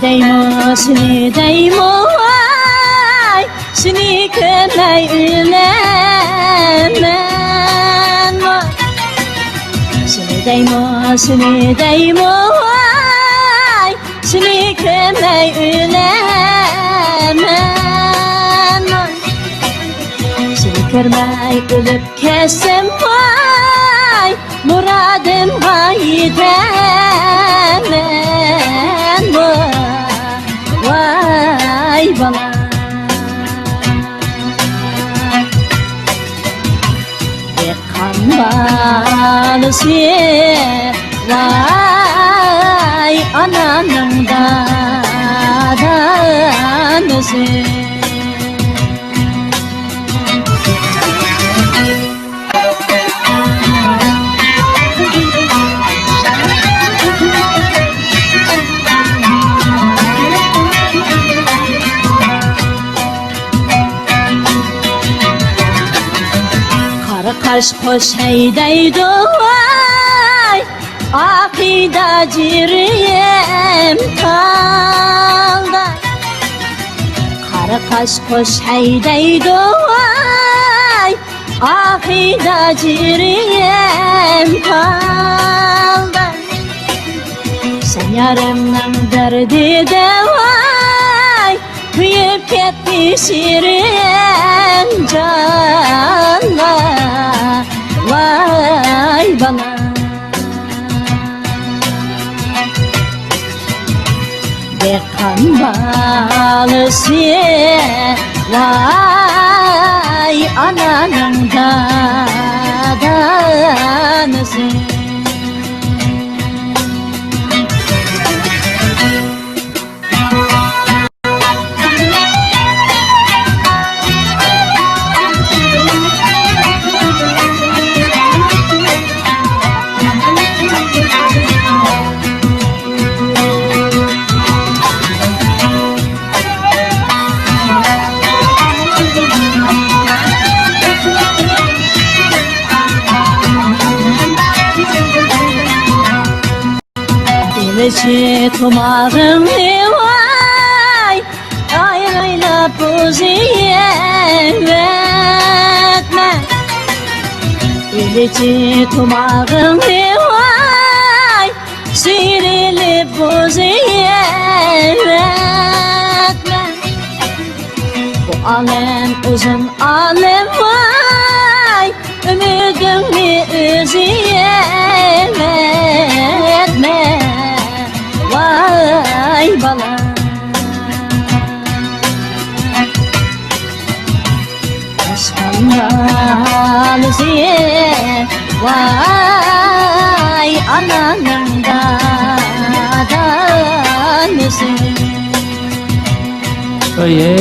Seni deymo vay, seni kömey ülemen vay. Seni deymo vay, seni kömey ülemen vay. Seni körmey ölüp kessem vay, muradımga yetemen vay. Vay bana bir kan balısı vay ananın dadanısı. Kaş koş heydeydi vay, akida ciriyem kaldı. Kara kaş koş heydeydi vay, akida ciriyem kaldı. Sen yarımın derdi de vay, kıyıp gitti şirin canla. Vay bana bir kan balısı vay ananın dadanısı. Dileci tumarım vay, ayrıyla buziye etme. Dileci tumarım vay, sirilip buziye etme. Bu alem uzun alem vay, ümidimi üzüye etme. Vay bana aşkındalısı vay ananın dadanısı. Oye.